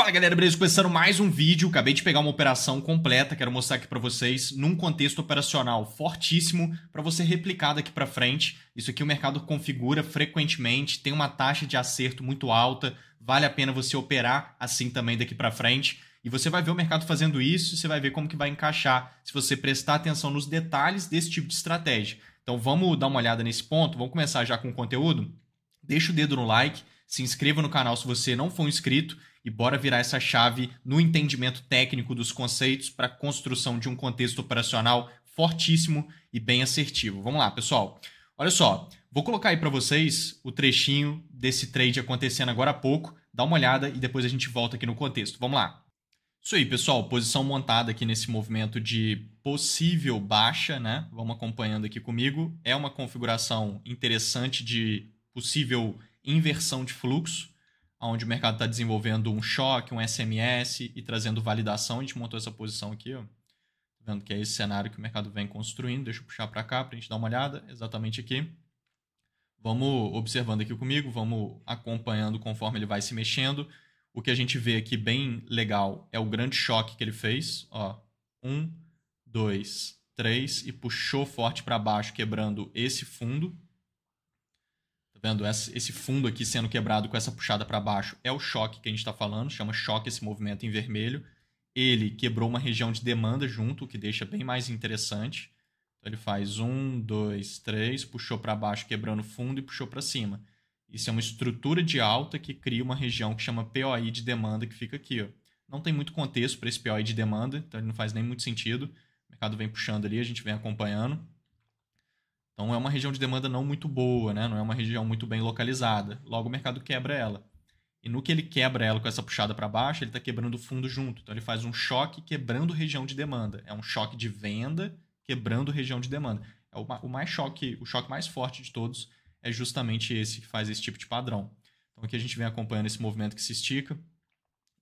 Fala galera, beleza? Começando mais um vídeo, acabei de pegar uma operação completa, quero mostrar aqui para vocês num contexto operacional fortíssimo para você replicar daqui para frente. Isso aqui o mercado configura frequentemente, tem uma taxa de acerto muito alta, vale a pena você operar assim também daqui para frente. E você vai ver o mercado fazendo isso e você vai ver como que vai encaixar se você prestar atenção nos detalhes desse tipo de estratégia. Então vamos dar uma olhada nesse ponto, vamos começar já com o conteúdo? Deixa o dedo no like, se inscreva no canal se você não for inscrito e bora virar essa chave no entendimento técnico dos conceitos para a construção de um contexto operacional fortíssimo e bem assertivo. Vamos lá, pessoal. Olha só, vou colocar aí para vocês o trechinho desse trade acontecendo agora há pouco. Dá uma olhada e depois a gente volta aqui no contexto. Vamos lá. Isso aí, pessoal. Posição montada aqui nesse movimento de possível baixa, né? Vamos acompanhando aqui comigo. É uma configuração interessante de possível inversão de fluxo, onde o mercado está desenvolvendo um choque, um SMS e trazendo validação. A gente montou essa posição aqui, ó. Tá vendo que é esse cenário que o mercado vem construindo. Deixa eu puxar para cá para a gente dar uma olhada. Exatamente aqui. Vamos observando aqui comigo, vamos acompanhando conforme ele vai se mexendo. O que a gente vê aqui bem legal é o grande choque que ele fez. Ó, 1, 2, 3 e puxou forte para baixo, quebrando esse fundo. Vendo esse fundo aqui sendo quebrado com essa puxada para baixo é o choque que a gente está falando, chama choque esse movimento em vermelho. Ele quebrou uma região de demanda junto, o que deixa bem mais interessante. Então ele faz 1, 2, 3, puxou para baixo quebrando fundo e puxou para cima. Isso é uma estrutura de alta que cria uma região que chama POI de demanda, que fica aqui. Ó. Não tem muito contexto para esse POI de demanda, então ele não faz nem muito sentido. O mercado vem puxando ali, a gente vem acompanhando. Então é uma região de demanda não muito boa, né? Não é uma região muito bem localizada. Logo o mercado quebra ela. E no que ele quebra ela com essa puxada para baixo, ele está quebrando o fundo junto. Então ele faz um choque quebrando região de demanda. É um choque de venda quebrando região de demanda. É o choque mais forte de todos é justamente esse que faz esse tipo de padrão. Então aqui a gente vem acompanhando esse movimento que se estica.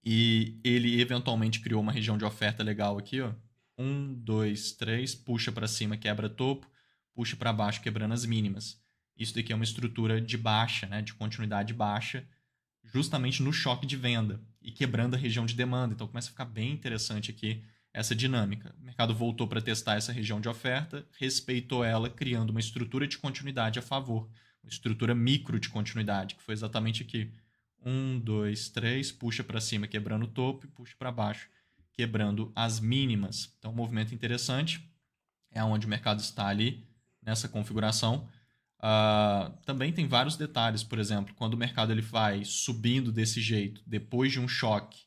E ele eventualmente criou uma região de oferta legal aqui. Ó. 1, 2, 3, puxa para cima, quebra topo. Puxa para baixo, quebrando as mínimas. Isso daqui é uma estrutura de baixa, né, de continuidade baixa, justamente no choque de venda e quebrando a região de demanda. Então começa a ficar bem interessante aqui essa dinâmica. O mercado voltou para testar essa região de oferta, respeitou ela, criando uma estrutura de continuidade a favor. Uma estrutura micro de continuidade, que foi exatamente aqui. 1, 2, 3, puxa para cima, quebrando o topo e puxa para baixo, quebrando as mínimas. Então, um movimento interessante. É onde o mercado está ali, nessa configuração. Também tem vários detalhes, por exemplo, quando o mercado ele vai subindo desse jeito, depois de um choque,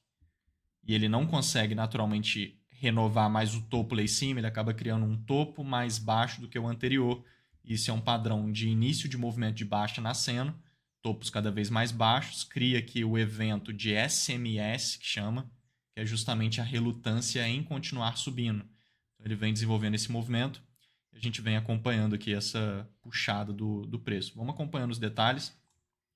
e ele não consegue naturalmente renovar mais o topo lá em cima, ele acaba criando um topo mais baixo do que o anterior. Isso é um padrão de início de movimento de baixa nascendo, topos cada vez mais baixos, cria aqui o evento de SMS, que chama, que é justamente a relutância em continuar subindo. Então, ele vem desenvolvendo esse movimento. A gente vem acompanhando aqui essa puxada do preço. Vamos acompanhando os detalhes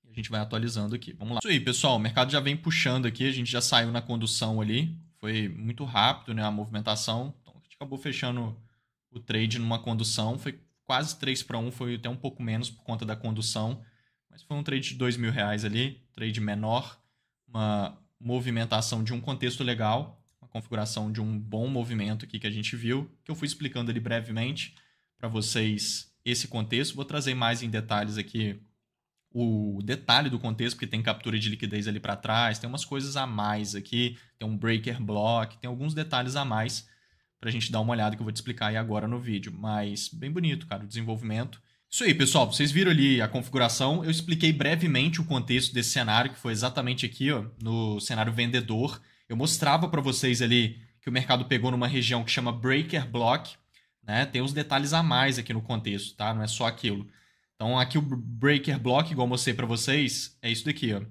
e a gente vai atualizando aqui. Vamos lá. Isso aí, pessoal. O mercado já vem puxando aqui. A gente já saiu na condução ali. Foi muito rápido, né, a movimentação. Então, a gente acabou fechando o trade numa condução. Foi quase 3-1. Foi até um pouco menos por conta da condução. Mas foi um trade de R$2.000 ali. Trade menor. Uma movimentação de um contexto legal. Uma configuração de um bom movimento aqui que a gente viu. Que eu fui explicando ali brevemente para vocês esse contexto. Vou trazer mais em detalhes aqui o detalhe do contexto, porque tem captura de liquidez ali para trás, tem umas coisas a mais aqui, tem um breaker block, tem alguns detalhes a mais para a gente dar uma olhada que eu vou te explicar aí agora no vídeo. Mas bem bonito, cara, o desenvolvimento. Isso aí, pessoal, vocês viram ali a configuração, eu expliquei brevemente o contexto desse cenário, que foi exatamente aqui, ó, no cenário vendedor. Eu mostrava para vocês ali que o mercado pegou numa região que chama breaker block, né? Tem uns detalhes a mais aqui no contexto, tá? Não é só aquilo. Então, aqui o breaker block, igual eu mostrei para vocês, é isso daqui, ó.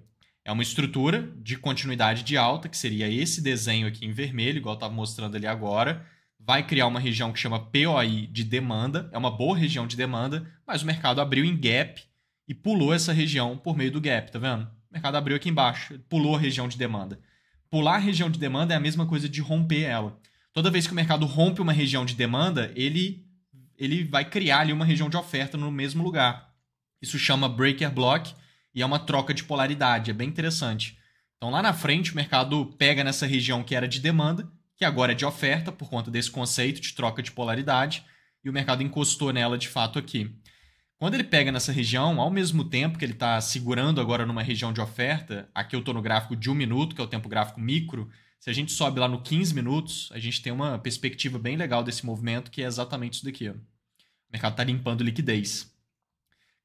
É uma estrutura de continuidade de alta, que seria esse desenho aqui em vermelho, igual eu estava mostrando ali agora. Vai criar uma região que chama POI de demanda. É uma boa região de demanda, mas o mercado abriu em gap e pulou essa região por meio do gap, tá vendo? O mercado abriu aqui embaixo, pulou a região de demanda. Pular a região de demanda é a mesma coisa de romper ela. Toda vez que o mercado rompe uma região de demanda, ele vai criar ali uma região de oferta no mesmo lugar. Isso chama breaker block e é uma troca de polaridade, é bem interessante. Então lá na frente o mercado pega nessa região que era de demanda, que agora é de oferta por conta desse conceito de troca de polaridade, e o mercado encostou nela de fato aqui. Quando ele pega nessa região, ao mesmo tempo que ele está segurando agora numa região de oferta, aqui eu estou no gráfico de 1 minuto, que é o tempo gráfico micro, se a gente sobe lá no 15 minutos, a gente tem uma perspectiva bem legal desse movimento, que é exatamente isso daqui. Ó. O mercado está limpando liquidez.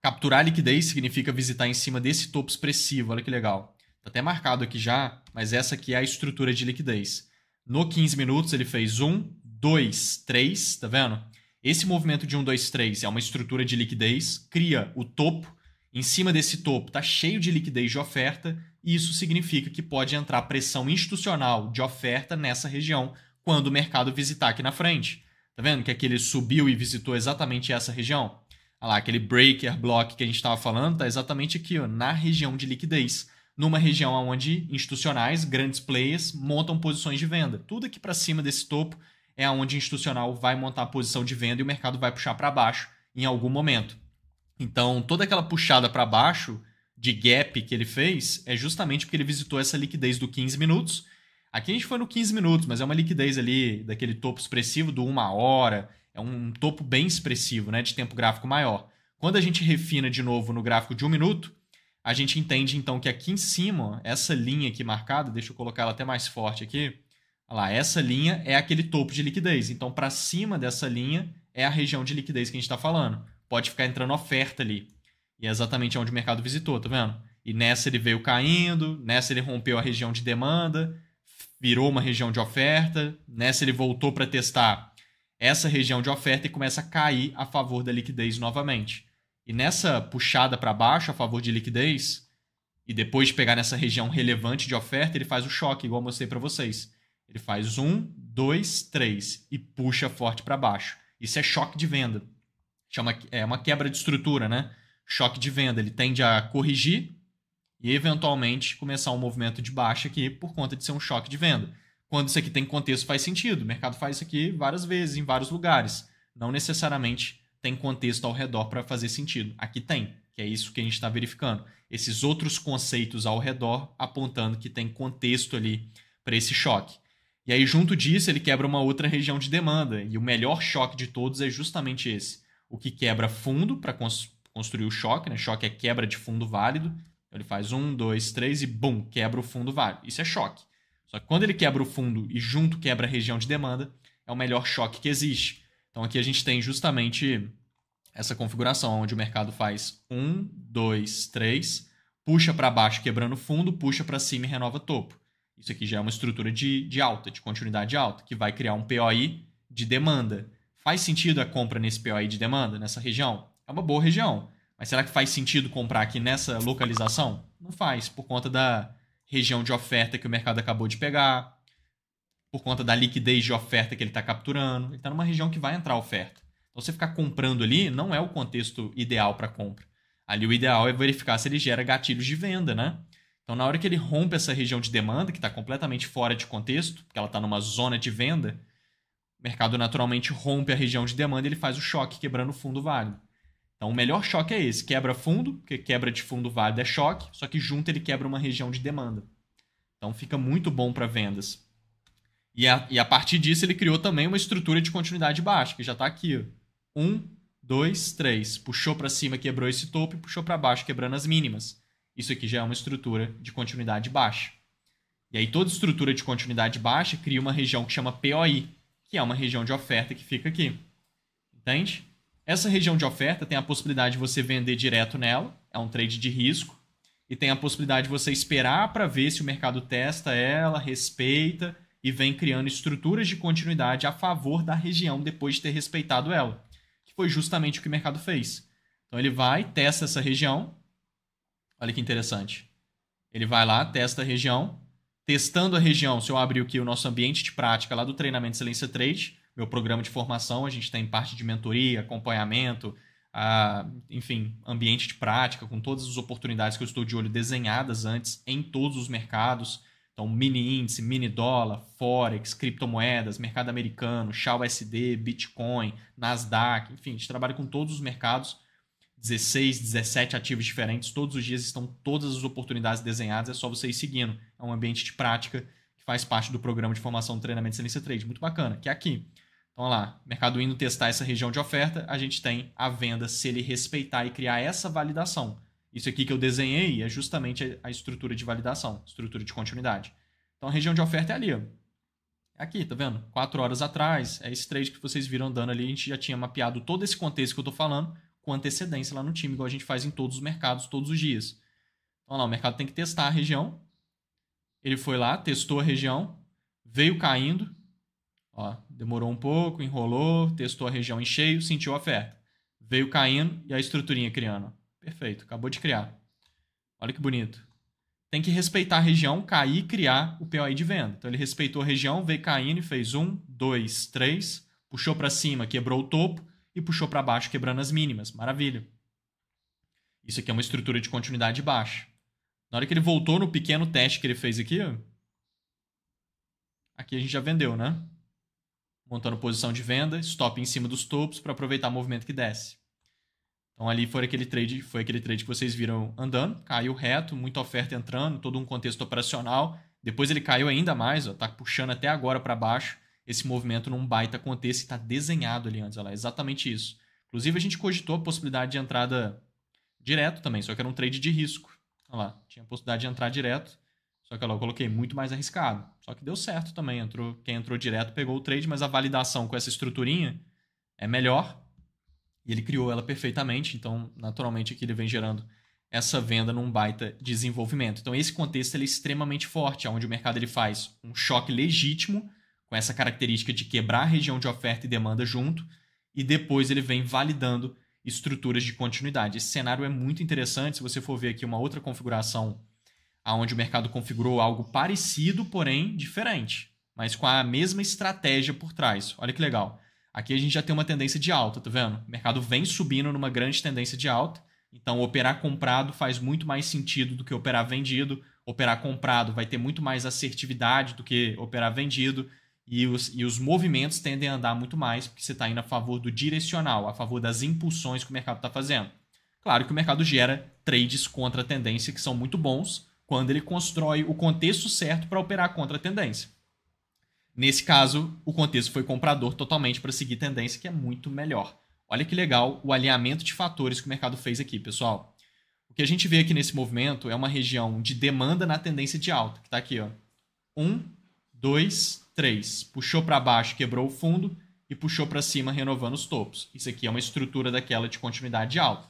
Capturar liquidez significa visitar em cima desse topo expressivo, olha que legal. Está até marcado aqui já, mas essa aqui é a estrutura de liquidez. No 15 minutos ele fez 1, 2, 3, tá vendo? Esse movimento de 1, 2, 3 é uma estrutura de liquidez, cria o topo. Em cima desse topo está cheio de liquidez de oferta e isso significa que pode entrar pressão institucional de oferta nessa região quando o mercado visitar aqui na frente. Tá vendo que aqui ele subiu e visitou exatamente essa região? Olha lá, aquele breaker block que a gente estava falando está exatamente aqui, ó, na região de liquidez. Numa região onde institucionais, grandes players, montam posições de venda. Tudo aqui para cima desse topo é onde o institucional vai montar a posição de venda e o mercado vai puxar para baixo em algum momento. Então, toda aquela puxada para baixo de gap que ele fez é justamente porque ele visitou essa liquidez do 15 minutos. Aqui a gente foi no 15 minutos, mas é uma liquidez ali daquele topo expressivo do 1 hora. É um topo bem expressivo, né, de tempo gráfico maior. Quando a gente refina de novo no gráfico de 1 minuto, a gente entende então que aqui em cima, essa linha aqui marcada, deixa eu colocar ela até mais forte aqui, olha lá, essa linha é aquele topo de liquidez. Então, para cima dessa linha é a região de liquidez que a gente está falando. Pode ficar entrando oferta ali. E é exatamente onde o mercado visitou, tá vendo? E nessa ele veio caindo, nessa ele rompeu a região de demanda, virou uma região de oferta, nessa ele voltou para testar essa região de oferta e começa a cair a favor da liquidez novamente. E nessa puxada para baixo a favor de liquidez, e depois de pegar nessa região relevante de oferta, ele faz o choque, igual eu mostrei para vocês. Ele faz 1, 2, 3 e puxa forte para baixo. Isso é choque de venda. É uma quebra de estrutura, né? Choque de venda. Ele tende a corrigir e, eventualmente, começar um movimento de baixa aqui por conta de ser um choque de venda. Quando isso aqui tem contexto, faz sentido. O mercado faz isso aqui várias vezes, em vários lugares. Não necessariamente tem contexto ao redor para fazer sentido. Aqui tem, que é isso que a gente está verificando. Esses outros conceitos ao redor apontando que tem contexto ali para esse choque. E aí, junto disso, ele quebra uma outra região de demanda. E o melhor choque de todos é justamente esse. O que quebra fundo para construir o choque, né? Choque é quebra de fundo válido. Então, ele faz 1, 2, 3 e bum, quebra o fundo válido. Isso é choque. Só que quando ele quebra o fundo e junto quebra a região de demanda, é o melhor choque que existe. Então aqui a gente tem justamente essa configuração, onde o mercado faz 1, 2, 3, puxa para baixo quebrando o fundo, puxa para cima e renova topo. Isso aqui já é uma estrutura de alta, de continuidade alta, que vai criar um POI de demanda. Faz sentido a compra nesse POI de demanda, nessa região? É uma boa região. Mas será que faz sentido comprar aqui nessa localização? Não faz, por conta da região de oferta que o mercado acabou de pegar, por conta da liquidez de oferta que ele está capturando. Ele está numa região que vai entrar oferta. Então, você ficar comprando ali não é o contexto ideal para compra. Ali o ideal é verificar se ele gera gatilhos de venda, né? Então, na hora que ele rompe essa região de demanda, que está completamente fora de contexto, porque ela está numa zona de venda, o mercado naturalmente rompe a região de demanda e ele faz o choque quebrando o fundo válido. Então, o melhor choque é esse. Quebra fundo, porque quebra de fundo válido é choque, só que junto ele quebra uma região de demanda. Então, fica muito bom para vendas. E a partir disso, ele criou também uma estrutura de continuidade baixa, que já está aqui. 1, 2, 3. Puxou para cima, quebrou esse topo e puxou para baixo, quebrando as mínimas. Isso aqui já é uma estrutura de continuidade baixa. E aí, toda estrutura de continuidade baixa cria uma região que chama POI, que é uma região de oferta que fica aqui. Entende? Essa região de oferta tem a possibilidade de você vender direto nela, é um trade de risco, e tem a possibilidade de você esperar para ver se o mercado testa ela, respeita e vem criando estruturas de continuidade a favor da região depois de ter respeitado ela, que foi justamente o que o mercado fez. Então ele vai, testa essa região, olha que interessante, ele vai lá, testa a região, testando a região, se eu abrir aqui o nosso ambiente de prática lá do treinamento Excelência Trade, meu programa de formação, a gente tem parte de mentoria, acompanhamento, enfim, ambiente de prática, com todas as oportunidades que eu estou de olho desenhadas antes em todos os mercados. Então, mini índice, mini dólar, Forex, criptomoedas, mercado americano, XAU USD, Bitcoin, Nasdaq, enfim, a gente trabalha com todos os mercados 16, 17 ativos diferentes, todos os dias estão todas as oportunidades desenhadas, é só você ir seguindo. É um ambiente de prática que faz parte do programa de formação de treinamento de excelência trade, muito bacana, que é aqui. Então, olha lá, mercado indo testar essa região de oferta, a gente tem a venda se ele respeitar e criar essa validação. Isso aqui que eu desenhei é justamente a estrutura de validação, estrutura de continuidade. Então, a região de oferta é ali, ó. É aqui, tá vendo? 4 horas atrás, é esse trade que vocês viram andando ali, a gente já tinha mapeado todo esse contexto que eu tô falando com antecedência lá no time, igual a gente faz em todos os mercados, todos os dias. Então, lá, o mercado tem que testar a região. Ele foi lá, testou a região, veio caindo, ó, demorou um pouco, enrolou, testou a região em cheio, sentiu a oferta. Veio caindo e a estruturinha criando. Perfeito, acabou de criar. Olha que bonito. Tem que respeitar a região, cair e criar o POI de venda. Então ele respeitou a região, veio caindo e fez 1, 2, 3, puxou para cima, quebrou o topo e puxou para baixo, quebrando as mínimas. Maravilha. Isso aqui é uma estrutura de continuidade baixa. Na hora que ele voltou no pequeno teste que ele fez aqui, ó, aqui a gente já vendeu, né? Montando posição de venda, stop em cima dos topos para aproveitar o movimento que desce. Então ali foi aquele trade que vocês viram andando, caiu reto, muita oferta entrando, todo um contexto operacional. Depois ele caiu ainda mais, ó, tá puxando até agora para baixo esse movimento num baita contexto e está desenhado ali antes, olha lá, exatamente isso. Inclusive a gente cogitou a possibilidade de entrada direto também, só que era um trade de risco. Olha lá, tinha a possibilidade de entrar direto, só que olha lá, eu coloquei muito mais arriscado. Só que deu certo também, quem entrou direto pegou o trade, mas a validação com essa estruturinha é melhor. E ele criou ela perfeitamente, então naturalmente aqui ele vem gerando essa venda num baita desenvolvimento. Então esse contexto ele é extremamente forte, onde o mercado ele faz um choque legítimo com essa característica de quebrar a região de oferta e demanda junto, e depois ele vem validando estruturas de continuidade. Esse cenário é muito interessante, se você for ver aqui uma outra configuração onde o mercado configurou algo parecido, porém diferente, mas com a mesma estratégia por trás. Olha que legal. Aqui a gente já tem uma tendência de alta, tá vendo? O mercado vem subindo numa grande tendência de alta, então operar comprado faz muito mais sentido do que operar vendido. Operar comprado vai ter muito mais assertividade do que operar vendido, e os movimentos tendem a andar muito mais, porque você está indo a favor do direcional, a favor das impulsões que o mercado está fazendo. Claro que o mercado gera trades contra a tendência que são muito bons quando ele constrói o contexto certo para operar contra a tendência. Nesse caso, o contexto foi comprador totalmente para seguir tendência, que é muito melhor. Olha que legal o alinhamento de fatores que o mercado fez aqui, pessoal. O que a gente vê aqui nesse movimento é uma região de demanda na tendência de alta, que está aqui, ó. 1, 2, 3. Puxou para baixo, quebrou o fundo e puxou para cima, renovando os topos. Isso aqui é uma estrutura daquela de continuidade de alta.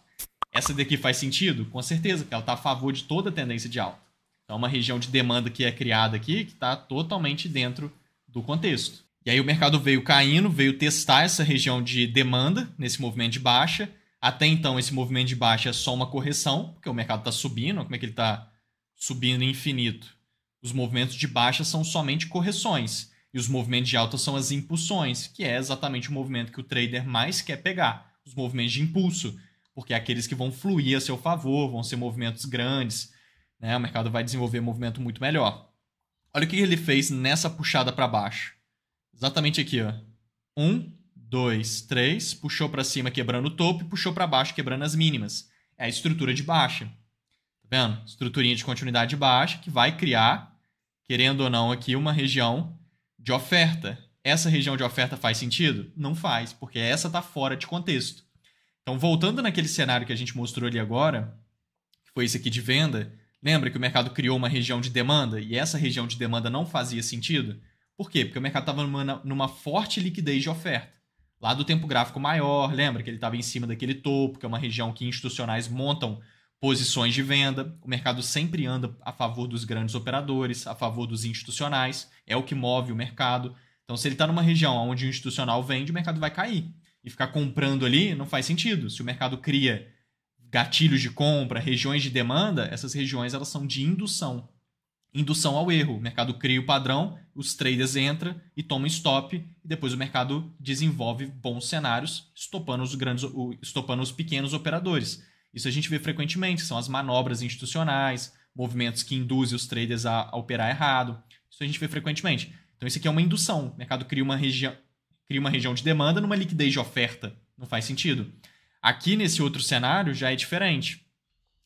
Essa daqui faz sentido? Com certeza, porque ela está a favor de toda a tendência de alta. Então, é uma região de demanda que é criada aqui, que está totalmente dentro do contexto. E aí o mercado veio caindo, veio testar essa região de demanda nesse movimento de baixa. Até então, esse movimento de baixa é só uma correção, porque o mercado está subindo. Como é que ele está subindo infinito? Os movimentos de baixa são somente correções. E os movimentos de alta são as impulsões, que é exatamente o movimento que o trader mais quer pegar. Os movimentos de impulso, porque é aqueles que vão fluir a seu favor, vão ser movimentos grandes, né? O mercado vai desenvolver um movimento muito melhor. Olha o que ele fez nessa puxada para baixo. Exatamente aqui, ó. 1, 2, 3, puxou para cima quebrando o topo e puxou para baixo quebrando as mínimas. É a estrutura de baixa. Tá vendo? Estruturinha de continuidade baixa que vai criar, querendo ou não, aqui uma região de oferta. Essa região de oferta faz sentido? Não faz, porque essa está fora de contexto. Então, voltando naquele cenário que a gente mostrou ali agora, que foi esse aqui de venda, lembra que o mercado criou uma região de demanda e essa região de demanda não fazia sentido? Por quê? Porque o mercado estava numa forte liquidez de oferta. Lá do tempo gráfico maior, lembra que ele estava em cima daquele topo, que é uma região que institucionais montam posições de venda. O mercado sempre anda a favor dos grandes operadores, a favor dos institucionais, é o que move o mercado. Então, se ele está numa região onde o institucional vende, o mercado vai cair. E ficar comprando ali não faz sentido. Se o mercado cria gatilhos de compra, regiões de demanda, essas regiões elas são de indução. Indução ao erro. O mercado cria o padrão, os traders entram e tomam stop, e depois o mercado desenvolve bons cenários, estopando os pequenos operadores. Isso a gente vê frequentemente, são as manobras institucionais, movimentos que induzem os traders a operar errado. Isso a gente vê frequentemente. Então isso aqui é uma indução. O mercado cria uma região de demanda numa liquidez de oferta. Não faz sentido. Aqui nesse outro cenário já é diferente.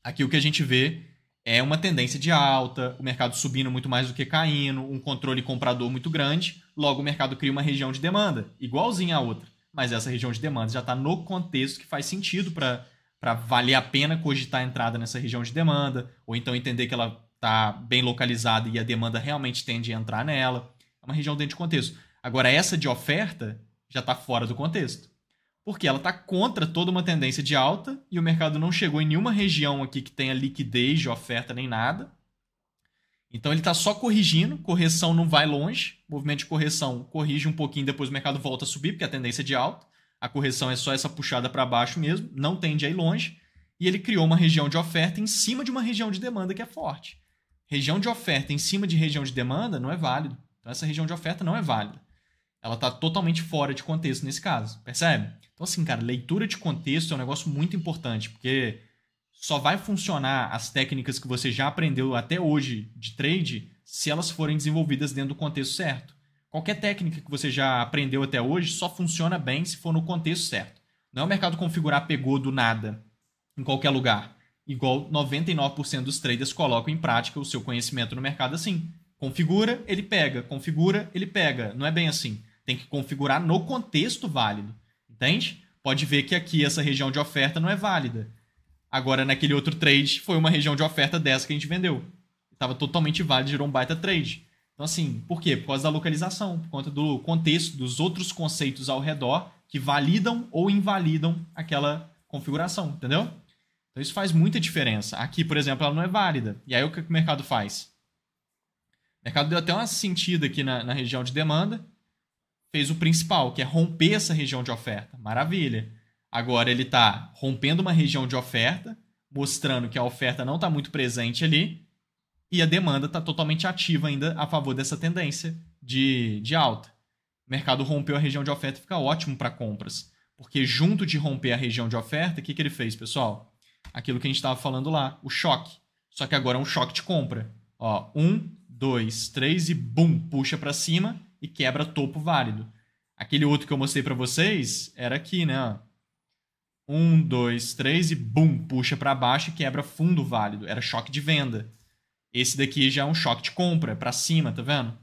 Aqui o que a gente vê é uma tendência de alta, o mercado subindo muito mais do que caindo, um controle comprador muito grande, logo o mercado cria uma região de demanda, igualzinha à outra. Mas essa região de demanda já está no contexto que faz sentido para valer a pena cogitar a entrada nessa região de demanda, ou então entender que ela está bem localizada e a demanda realmente tende a entrar nela. É uma região dentro de contexto. Agora, essa de oferta já está fora do contexto. Porque ela está contra toda uma tendência de alta e o mercado não chegou em nenhuma região aqui que tenha liquidez de oferta nem nada. Então ele está só corrigindo, correção não vai longe, movimento de correção corrige um pouquinho, depois o mercado volta a subir, porque a tendência é de alta. A correção é só essa puxada para baixo mesmo, não tende a ir longe. E ele criou uma região de oferta em cima de uma região de demanda que é forte. Região de oferta em cima de região de demanda não é válido. Então essa região de oferta não é válida. Ela está totalmente fora de contexto nesse caso, percebe? Então assim, cara, leitura de contexto é um negócio muito importante, porque só vai funcionar as técnicas que você já aprendeu até hoje de trade se elas forem desenvolvidas dentro do contexto certo. Qualquer técnica que você já aprendeu até hoje só funciona bem se for no contexto certo. Não é o mercado configurar pegou do nada em qualquer lugar. Igual 99% dos traders colocam em prática o seu conhecimento no mercado assim. Configura, ele pega. Configura, ele pega. Não é bem assim. Tem que configurar no contexto válido. Entende? Pode ver que aqui essa região de oferta não é válida. Agora, naquele outro trade, foi uma região de oferta dessa que a gente vendeu. Estava totalmente válido, gerou um baita trade. Então, assim, por quê? Por causa da localização, por conta do contexto, dos outros conceitos ao redor que validam ou invalidam aquela configuração, entendeu? Então, isso faz muita diferença. Aqui, por exemplo, ela não é válida. E aí, o que o mercado faz? O mercado deu até uma sentida aqui na região de demanda, fez o principal, que é romper essa região de oferta. Maravilha. Agora ele está rompendo uma região de oferta, mostrando que a oferta não está muito presente ali e a demanda está totalmente ativa ainda a favor dessa tendência de alta. O mercado rompeu a região de oferta e fica ótimo para compras. Porque junto de romper a região de oferta, o que ele fez, pessoal? Aquilo que a gente estava falando lá, o choque. Só que agora é um choque de compra. Ó, 1, 2, 3 e bum, puxa para cima e quebra topo válido. Aquele outro que eu mostrei para vocês era aqui, né? 1, 2, 3 e bum, puxa para baixo e quebra fundo válido. Era choque de venda. Esse daqui já é um choque de compra para cima, tá vendo?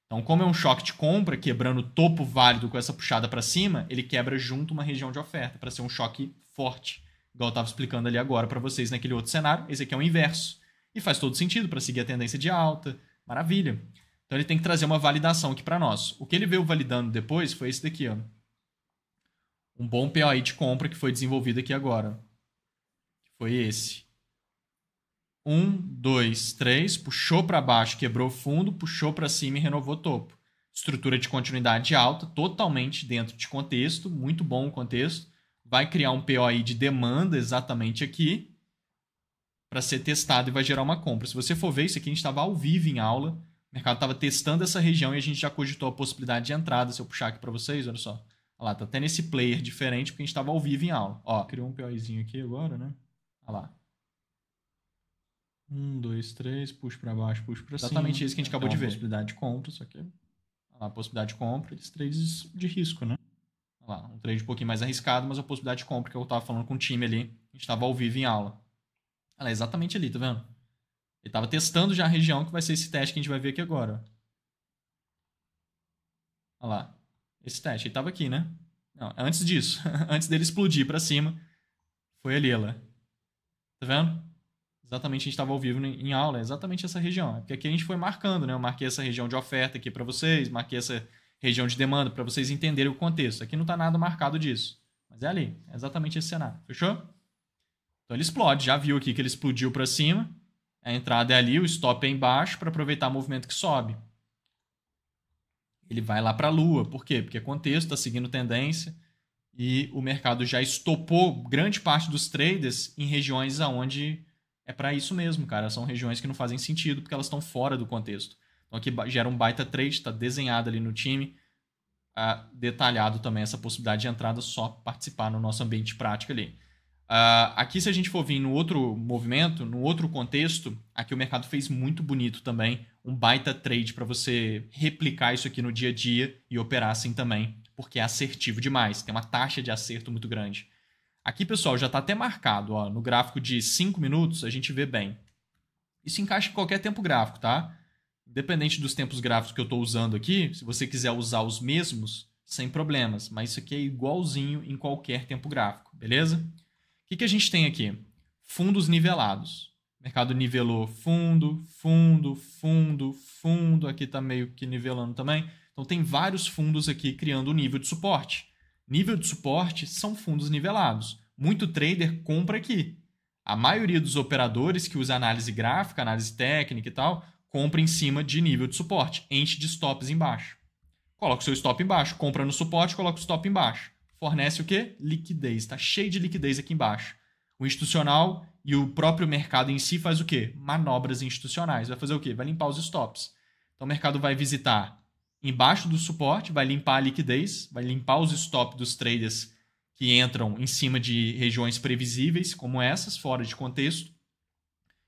Então, como é um choque de compra, quebrando topo válido com essa puxada para cima, ele quebra junto uma região de oferta para ser um choque forte. Igual eu estava explicando ali agora para vocês naquele outro cenário. Esse aqui é o inverso. E faz todo sentido para seguir a tendência de alta. Maravilha. Então ele tem que trazer uma validação aqui para nós. O que ele veio validando depois foi esse daqui, ó. Um bom POI de compra que foi desenvolvido aqui agora. Que foi esse. 1, 2, 3, puxou para baixo, quebrou fundo, puxou para cima e renovou topo. Estrutura de continuidade alta, totalmente dentro de contexto, muito bom o contexto. Vai criar um POI de demanda exatamente aqui para ser testado e vai gerar uma compra. Se você for ver, isso aqui a gente estava ao vivo em aula. O mercado estava testando essa região e a gente já cogitou a possibilidade de entrada. Se eu puxar aqui para vocês, olha só. Olha lá, tá até nesse player diferente porque a gente estava ao vivo em aula. Ó, criou um POIzinho aqui agora, né? Olha lá. 1, 2, 3, puxa para baixo, puxa para cima. Exatamente isso que a gente acabou de ver. Possibilidade de compra, só que... Olha lá, possibilidade de compra, esses trades de risco, né? Olha lá, um trade um pouquinho mais arriscado, mas a possibilidade de compra que eu estava falando com o time ali. A gente estava ao vivo em aula. Olha lá, exatamente ali, tá vendo? Ele estava testando já a região que vai ser esse teste que a gente vai ver aqui agora. Olha lá. Esse teste. Ele estava aqui, né? Não, antes disso. Antes dele explodir para cima. Foi ali, ela. Tá vendo? Exatamente, a gente estava ao vivo em aula. É exatamente essa região. Porque aqui a gente foi marcando, né? Eu marquei essa região de oferta aqui para vocês. Marquei essa região de demanda para vocês entenderem o contexto. Aqui não está nada marcado disso. Mas é ali. É exatamente esse cenário. Fechou? Então ele explode. Já viu aqui que ele explodiu para cima. A entrada é ali, o stop é embaixo para aproveitar o movimento que sobe. Ele vai lá para a lua. Por quê? Porque é contexto, está seguindo tendência e o mercado já estopou grande parte dos traders em regiões onde é para isso mesmo, cara. São regiões que não fazem sentido porque elas estão fora do contexto. Então aqui gera um baita trade, está desenhado ali no time, detalhado também essa possibilidade de entrada, só participar no nosso ambiente prático ali. Aqui, se a gente for vir no outro movimento, no outro contexto, aqui o mercado fez muito bonito também, um baita trade para você replicar isso aqui no dia a dia e operar assim também, porque é assertivo demais, tem uma taxa de acerto muito grande. Aqui, pessoal, já está até marcado. Ó, no gráfico de 5 minutos, a gente vê bem. Isso encaixa em qualquer tempo gráfico, tá? Independente dos tempos gráficos que eu estou usando aqui, se você quiser usar os mesmos, sem problemas. Mas isso aqui é igualzinho em qualquer tempo gráfico, beleza? O que a gente tem aqui? Fundos nivelados. O mercado nivelou fundo, fundo, fundo, fundo. Aqui está meio que nivelando também. Então, tem vários fundos aqui criando o nível de suporte. Nível de suporte são fundos nivelados. Muito trader compra aqui. A maioria dos operadores que usa análise gráfica, análise técnica e tal, compra em cima de nível de suporte. Enche de stops embaixo. Coloca o seu stop embaixo. Compra no suporte, coloca o stop embaixo. Fornece o quê? Liquidez. Está cheio de liquidez aqui embaixo. O institucional e o próprio mercado em si faz o quê? Manobras institucionais. Vai fazer o quê? Vai limpar os stops. Então o mercado vai visitar embaixo do suporte, vai limpar a liquidez, vai limpar os stops dos traders que entram em cima de regiões previsíveis, como essas, fora de contexto.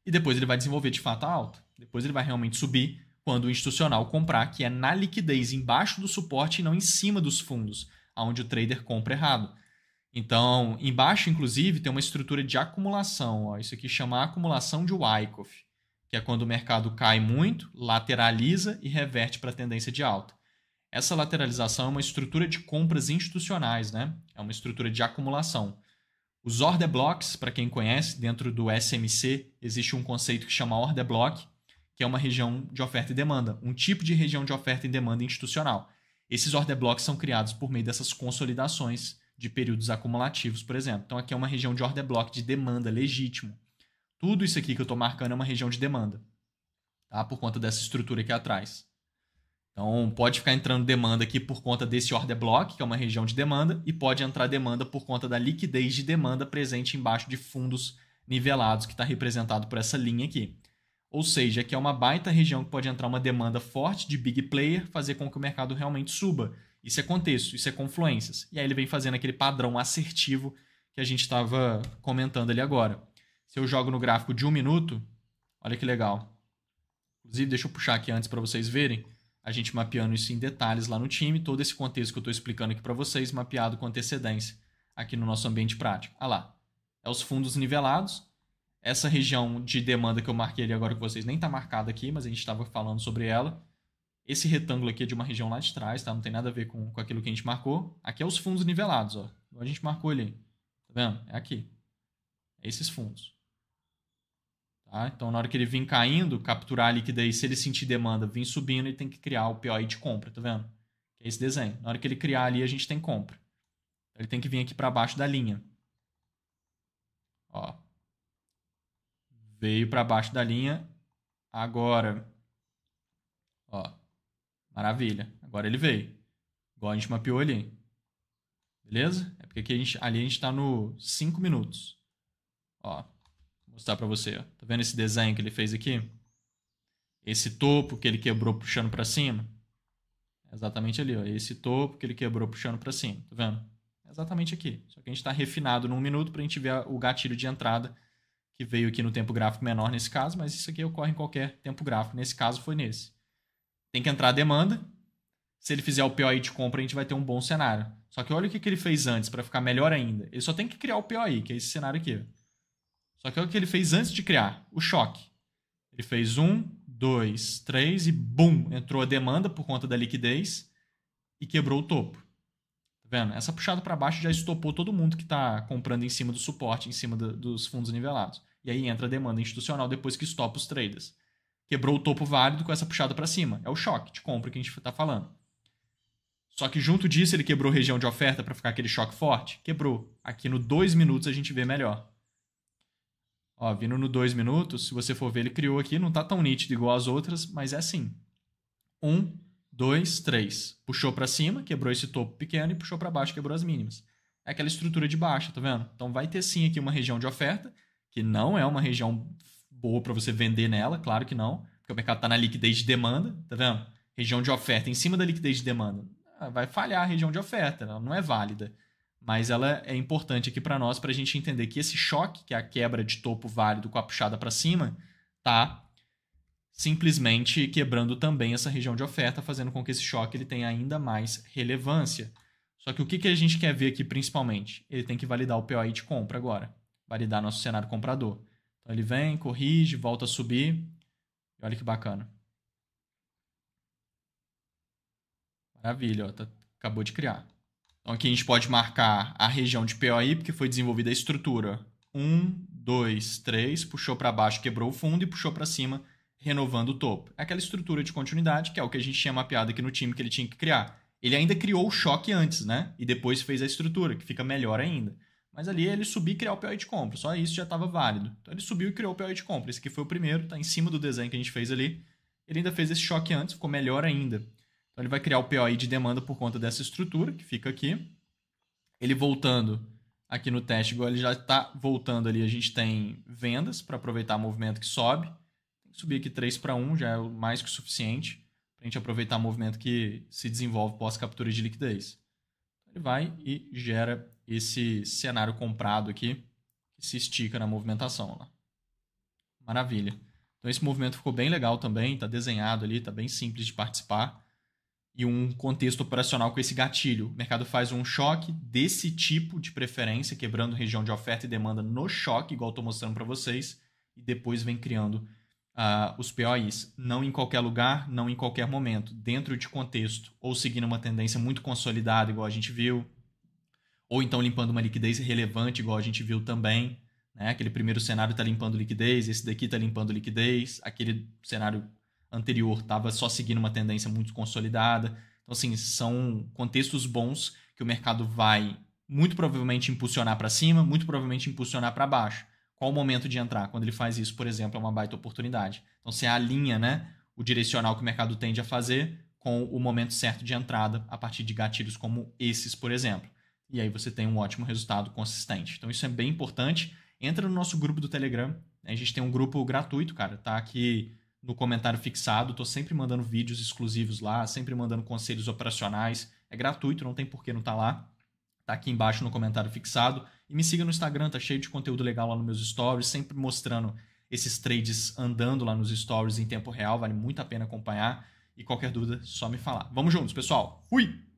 E depois ele vai desenvolver de fato a alta. Depois ele vai realmente subir quando o institucional comprar, que é na liquidez, embaixo do suporte e não em cima dos fundos, onde o trader compra errado. Então, embaixo, inclusive, tem uma estrutura de acumulação. Ó. Isso aqui chama acumulação de Wyckoff, que é quando o mercado cai muito, lateraliza e reverte para a tendência de alta. Essa lateralização é uma estrutura de compras institucionais, né? É uma estrutura de acumulação. Os order blocks, para quem conhece, dentro do SMC, existe um conceito que chama order block, que é uma região de oferta e demanda, um tipo de região de oferta e demanda institucional. Esses order blocks são criados por meio dessas consolidações de períodos acumulativos, por exemplo. Então, aqui é uma região de order block de demanda legítimo. Tudo isso aqui que eu estou marcando é uma região de demanda, tá? Por conta dessa estrutura aqui atrás. Então, pode ficar entrando demanda aqui por conta desse order block, que é uma região de demanda, e pode entrar demanda por conta da liquidez de demanda presente embaixo de fundos nivelados, que está representado por essa linha aqui. Ou seja, aqui é uma baita região que pode entrar uma demanda forte de big player, fazer com que o mercado realmente suba. Isso é contexto, isso é confluências. E aí ele vem fazendo aquele padrão assertivo que a gente estava comentando ali agora. Se eu jogo no gráfico de 1 minuto, olha que legal. Inclusive, deixa eu puxar aqui antes para vocês verem. A gente mapeando isso em detalhes lá no time. Todo esse contexto que eu estou explicando aqui para vocês, mapeado com antecedência aqui no nosso ambiente prático. Olha lá. É os fundos nivelados. Essa região de demanda que eu marquei ali agora com vocês nem está marcada aqui, mas a gente estava falando sobre ela. Esse retângulo aqui é de uma região lá de trás, tá? Não tem nada a ver com aquilo que a gente marcou. Aqui é os fundos nivelados, ó. A gente marcou ali. Tá vendo? É aqui. É esses fundos. Tá? Então, na hora que ele vir caindo, capturar a liquidez, se ele sentir demanda, vir subindo, ele tem que criar o POI de compra, tá vendo? Que é esse desenho. Na hora que ele criar ali, a gente tem compra. Ele tem que vir aqui para baixo da linha. Ó. Veio para baixo da linha. Agora. Ó. Maravilha. Agora ele veio. Igual a gente mapeou ali. Beleza? É porque aqui ali a gente está no 5 minutos. Ó. Vou mostrar para você. Ó. Tá vendo esse desenho que ele fez aqui? Esse topo que ele quebrou puxando para cima. É exatamente ali. Ó. Esse topo que ele quebrou puxando para cima. Tá vendo? É exatamente aqui. Só que a gente está refinado num minuto para a gente ver o gatilho de entrada que veio aqui no tempo gráfico menor nesse caso, mas isso aqui ocorre em qualquer tempo gráfico. Nesse caso foi nesse. Tem que entrar a demanda. Se ele fizer o POI de compra, a gente vai ter um bom cenário. Só que olha o que ele fez antes para ficar melhor ainda. Ele só tem que criar o POI, que é esse cenário aqui. Só que olha o que ele fez antes de criar. O choque. Ele fez 1, 2, 3 e bum! Entrou a demanda por conta da liquidez e quebrou o topo. Tá vendo? Essa puxada para baixo já estopou todo mundo que está comprando em cima do suporte, em cima dos fundos nivelados. E aí entra a demanda institucional depois que estopa os traders. Quebrou o topo válido com essa puxada para cima. É o choque de compra que a gente está falando. Só que junto disso ele quebrou região de oferta para ficar aquele choque forte? Quebrou. Aqui no 2 minutos a gente vê melhor. Ó, vindo no 2 minutos, se você for ver, ele criou aqui, não está tão nítido igual as outras, mas é assim. 1, 2, 3. Puxou para cima, quebrou esse topo pequeno e puxou para baixo, quebrou as mínimas. É aquela estrutura de baixa, tá vendo? Então vai ter sim aqui uma região de oferta, que não é uma região boa para você vender nela, claro que não, porque o mercado está na liquidez de demanda, tá vendo? Região de oferta em cima da liquidez de demanda. Vai falhar a região de oferta, ela não é válida. Mas ela é importante aqui para nós, para a gente entender que esse choque, que é a quebra de topo válido com a puxada para cima, tá simplesmente quebrando também essa região de oferta, fazendo com que esse choque ele tenha ainda mais relevância. Só que o que a gente quer ver aqui principalmente? Ele tem que validar o POI de compra agora. Validar nosso cenário comprador. Então ele vem, corrige, volta a subir. E olha que bacana. Maravilha, ó, acabou de criar. Então aqui a gente pode marcar a região de POI, porque foi desenvolvida a estrutura 1, 2, 3, puxou para baixo, quebrou o fundo e puxou para cima, renovando o topo. É aquela estrutura de continuidade, que é o que a gente tinha mapeado aqui no time que ele tinha que criar. Ele ainda criou o choque antes, né? E depois fez a estrutura, que fica melhor ainda. Mas ali ele subiu e criou o POI de compra. Só isso já estava válido. Então ele subiu e criou o POI de compra. Esse aqui foi o primeiro, está em cima do desenho que a gente fez ali. Ele ainda fez esse choque antes, ficou melhor ainda. Então ele vai criar o POI de demanda por conta dessa estrutura, que fica aqui. Ele voltando aqui no teste, igual ele já está voltando ali, a gente tem vendas para aproveitar o movimento que sobe. Tem que subir aqui 3-1, já é mais que o suficiente para a gente aproveitar o movimento que se desenvolve pós-captura de liquidez. Ele vai e gera esse cenário comprado aqui, que se estica na movimentação. Lá. Maravilha. Então esse movimento ficou bem legal também, está desenhado ali, está bem simples de participar. E um contexto operacional com esse gatilho. O mercado faz um choque desse tipo de preferência, quebrando região de oferta e demanda no choque, igual estou mostrando para vocês, e depois vem criando os POIs. Não em qualquer lugar, não em qualquer momento, dentro de contexto, ou seguindo uma tendência muito consolidada, igual a gente viu, ou então limpando uma liquidez relevante, igual a gente viu também. Né? Aquele primeiro cenário está limpando liquidez, esse daqui está limpando liquidez, aquele cenário anterior estava só seguindo uma tendência muito consolidada. Então, assim, são contextos bons que o mercado vai muito provavelmente impulsionar para cima, muito provavelmente impulsionar para baixo. Qual o momento de entrar? Quando ele faz isso, por exemplo, é uma baita oportunidade. Então, você alinha, né, o direcional que o mercado tende a fazer com o momento certo de entrada a partir de gatilhos como esses, por exemplo. E aí você tem um ótimo resultado consistente. Então, isso é bem importante. Entra no nosso grupo do Telegram. A gente tem um grupo gratuito, cara. Tá aqui no comentário fixado. Estou sempre mandando vídeos exclusivos lá, sempre mandando conselhos operacionais. É gratuito, não tem por que não estar lá. Tá aqui embaixo no comentário fixado. E me siga no Instagram, tá cheio de conteúdo legal lá nos meus stories, sempre mostrando esses trades andando lá nos stories em tempo real. Vale muito a pena acompanhar. E qualquer dúvida, só me falar. Vamos juntos, pessoal. Fui!